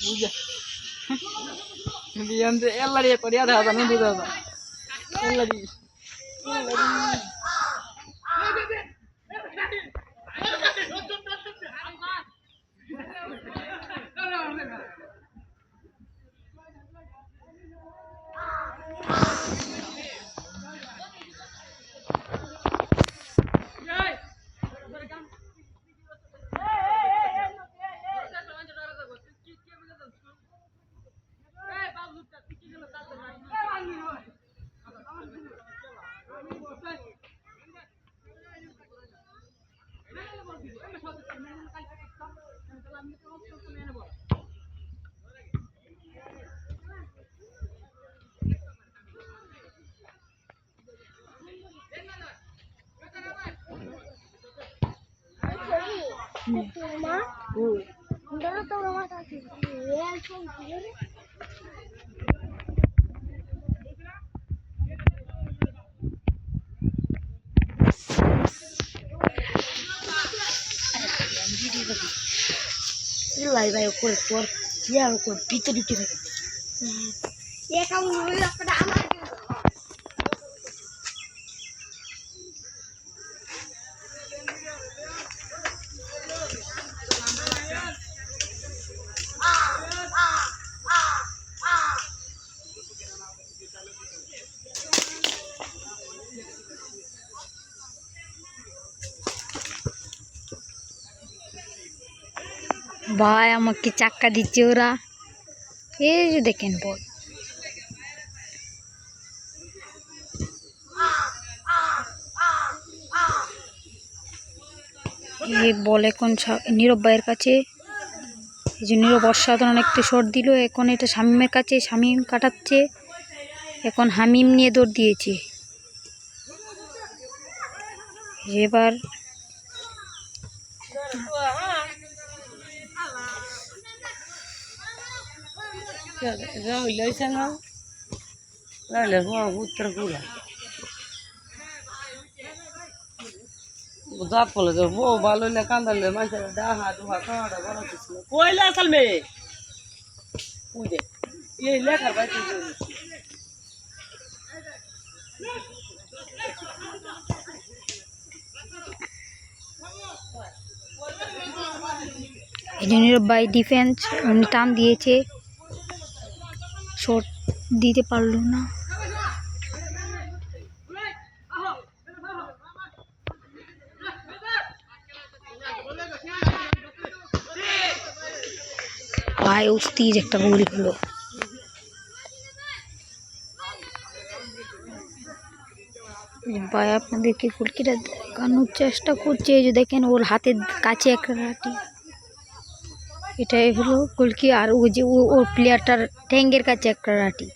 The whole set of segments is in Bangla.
বুঝা বিয়ান্তে এল্লারি করিয়া দাও জানো বুঝা দাও এল্লারি Vai, vai, eu corro, e ela corre, pita do que vai. E é como eu ia para a mãe. ভাই আমাকে চাক্কা দিচ্ছে ওরা এই যে দেখেন বল এই বল এখন নীরব ভাইয়ের কাছে এই যে নীরব অসাধারণ একটা শট দিল এখন এটা শামীমের কাছে শামীম কাটাচ্ছে এখন হামিম নিয়ে দৌড় দিয়েছে এবার জাপলে তো ও ভালো হইলে কান্দালে মানুষের ডাহা দুহা কাঁড়া বড় কিছু কইলা আসাল মেয়ে বুঝে এই লেখার বাইতে নীরব ভাই ডিফেন্স উনি টান দিয়েছে শট দিতে পারলো না ভাই অস্থির একটা গোল হলো ভাই আপনাদেরকে ফুলকিটা দেখানোর চেষ্টা করছে এই যে দেখেন ওর হাতের কাছে একটা রাটি এটাই হলো ফুলকি আর ও যে ওর প্লেয়ারটার ট্যাঙ্গের কাছে একটা রাটি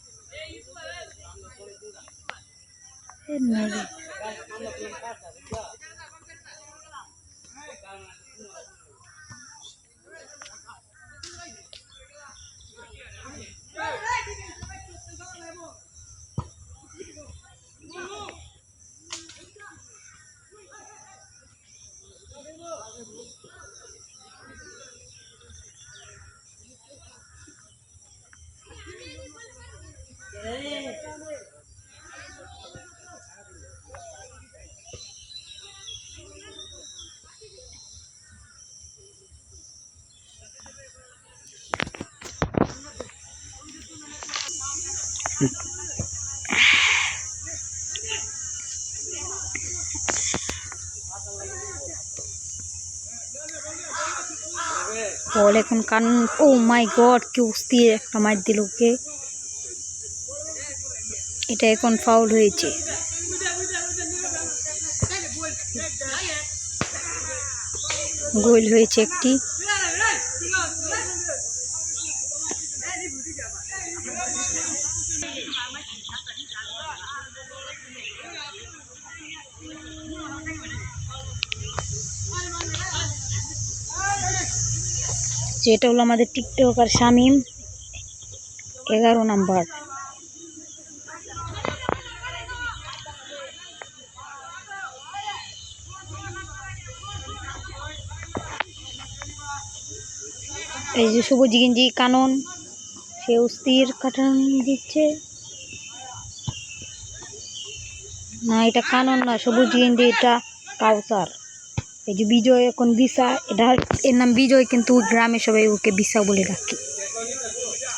বল এখন কান ও মাই গড কি অস্থির একটা মার দিল ওকে এটা এখন ফাউল হয়েছে গোল হয়েছে একটি যেটা হলো আমাদের টিকটকার শামীম 11 নাম্বার এই যে সবুজ গেঞ্জি কানন, সে অস্থির কাটান দিচ্ছে। না এটা কানন না, সবুজ গেঞ্জি, এটা কাউসার। এই যে বিজয় এখন বিশা, এটা এর নাম বিজয়, কিন্তু গ্রামে সবাই ওকে বিশা বলে ডাকে।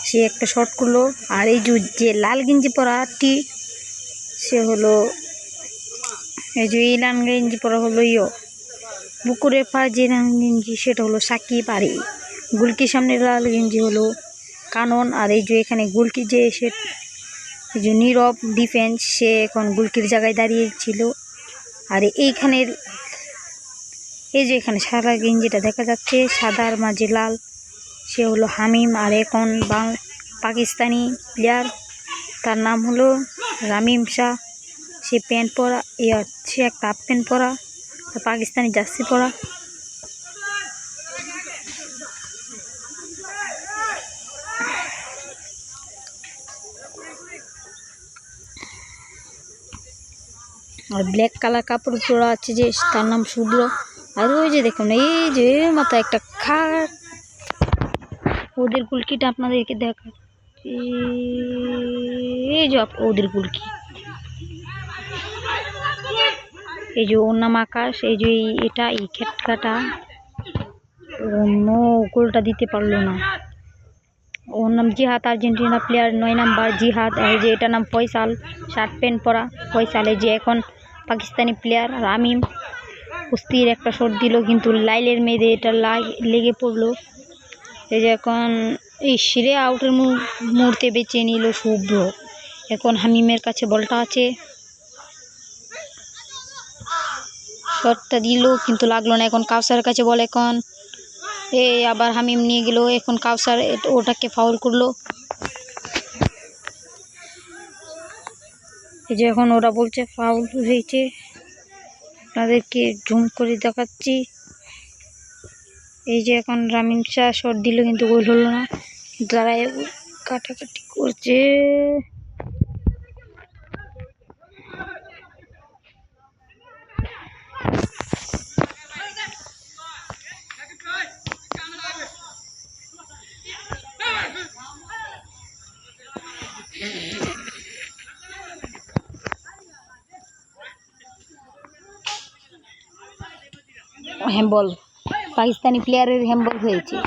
সে একটা শর্ট করলো। আর এই যে লাল গেঞ্জি পরাটি, সে হলো, এই যে এই লাল গেঞ্জি পরা হলো পুকুরের পা যে লাল গেঞ্জি, সেটা হলো সাকিব। আর এই গুলকির সামনে লাল গেঞ্জি হলো কানন। আর এই যে এখানে গুলকি যে সে, এই যে নীরব ডিফেন্স, সে এখন গুলকির জায়গায় দাঁড়িয়েছিল। আর এইখানের এই যে এখানে সাদা গেঞ্জিটা দেখা যাচ্ছে, সাদার মাঝে লাল, সে হলো হামিম। আর এখন পাকিস্তানি প্লেয়ার, তার নাম হলো রামিম শাহ। সে প্যান্ট পরা, সে একটা হাফ প্যান্ট পরা, পাকিস্তানি জার্সি পরা। আর ব্ল্যাক কালার কাপড় পরা আছে যে, তার নাম শুভ্র। আর ওই যে দেখুন, এই যে মাথায় একটা খাট, ওদের গুলকিটা আপনাদেরকে দেখাচ্ছি। এই যে ওদের গুলকি, এই যে ওর নাম আকাশ। এই যে এটা এই খেটকাটা গোলটা দিতে পারলো না। ওর নাম জিহাদ, আর্জেন্টিনা প্লেয়ার 9 নাম্বার জিহাদ। এই যে এটা নাম ফয়সাল, শার্ট প্যান্ট পরা ফয়সাল। এই যে এখন পাকিস্তানি প্লেয়ার রামিম, কুস্তির একটা শট দিল, কিন্তু লাইলের মেয়েদে এটা লেগে পড়লো। এই যে এখন এই সিরে আউটের মুহূর্তে বেঁচে নিল শুভ্র। এখন হামিমের কাছে বলটা আছে, শটটা দিল কিন্তু লাগলো না। এখন কাউসারের কাছে বল, এখন আবার হামিম নিয়ে গেল। এখন কাউসার ওটাকে ফাউল করলো। এই যে এখন ওরা বলছে ফাউল হয়েছে, আপনাদেরকে জুম করে দেখাচ্ছি। এই যে এখন রামিম শাহ শট দিল, কিন্তু গোল হলো না, কিন্তু তারা কাটাকাটি করছে। হ্যান্ডবল, পাকিস্তানি প্লেয়ারের হ্যান্ডবল হয়েছে।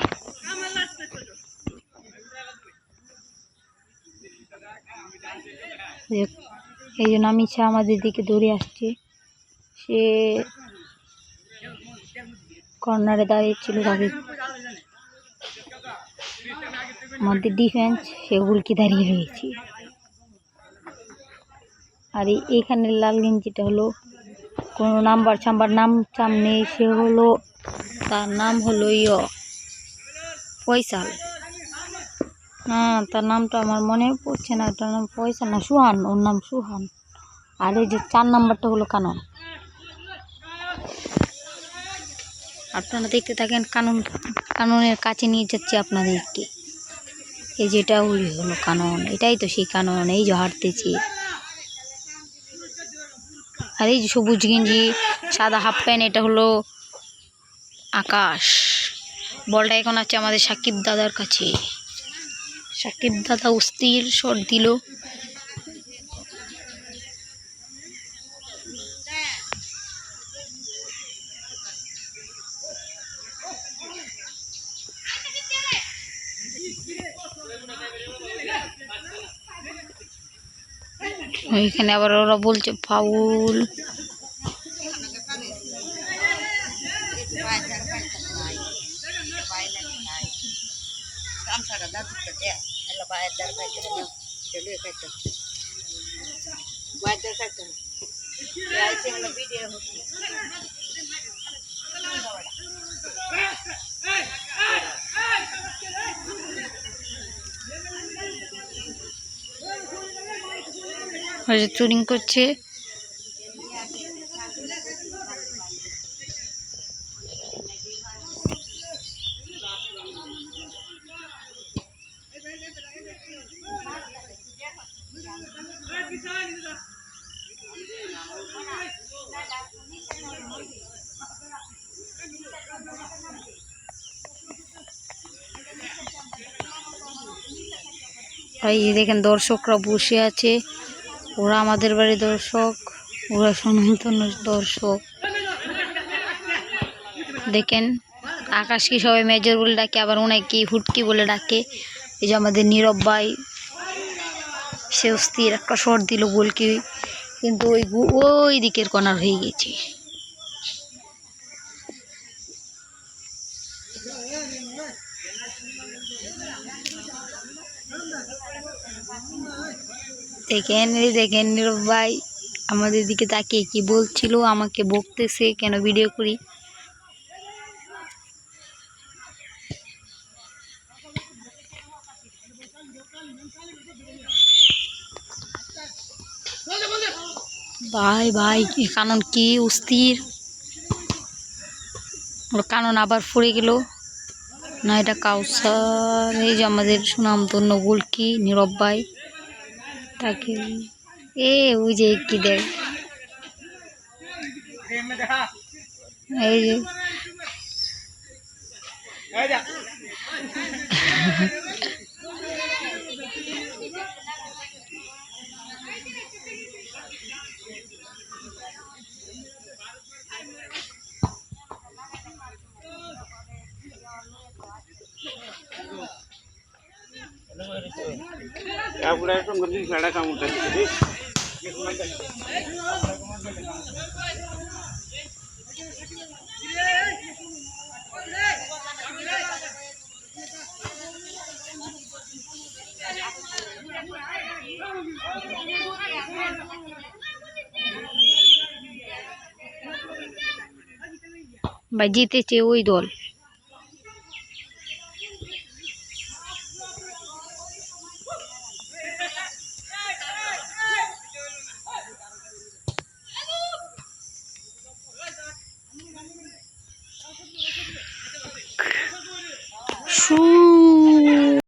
এই জন্য আমি আমাদের দিকে দৌড়ে আসছে, সে কর্নারে দাঁড়িয়েছিল, তাদের আমাদের ডিফেন্স, সে গুলকি দাঁড়িয়ে রয়েছে। আর এইখানে লাল গেঞ্জিটা হলো কোনো নাম্বার নাম নেই, সে হলো, তার নাম হলো ফয়সাল। না, তার নামটা আমার মনে পড়ছে না, তার নাম ফয়সাল না, সুহান, ওর নাম সুহান। আর এই যে 4 নাম্বারটা হলো কানন। আপনারা দেখতে থাকেন, কাননের কাছে নিয়ে যাচ্ছি আপনাদেরকে। এই যেটা হলো কানন, এটাই তো সেই কানন, এই যে হাঁটতেছি। আর এই যে সবুজ গেঞ্জি সাদা হাফ প্যান্ট, এটা হলো আকাশ। বলটা এখন আছে আমাদের সাকিব দাদার কাছে। সাকিব দাদা অস্থির শট দিল। ওইখানে আবার ওরা বলছে ফাউল। চুরিং করছে। ভাই এই দেখেন দর্শকরা বসে আছে, ওরা আমাদের বাড়ির দর্শক, ওরা সনাতন দর্শক। দেখেন আকাশকে সবাই মেজর বলে ডাকে, আবার ওনাকে হুটকি বলে ডাকে। এই যে আমাদের নীরব ভাই, সে অস্থির একটা শট দিল গোলকি, কিন্তু ওই দিকের কর্নার হয়ে গেছে। দেখেন এই দেখেন নীরব ভাই আমাদের দিকে তাকিয়ে কি বলছিল, আমাকে বকতেছে কেন ভিডিও করি। ভাই ভাই কানন কি অস্থির, কানন আবার পড়ে গেল না, এটা কাউসার। এই যে আমাদের সুনামধন্য গোলকি নীরব ভাই, তাকে ওই যে কি দেখ, এই যে ভাই জিতেছে ওই দল।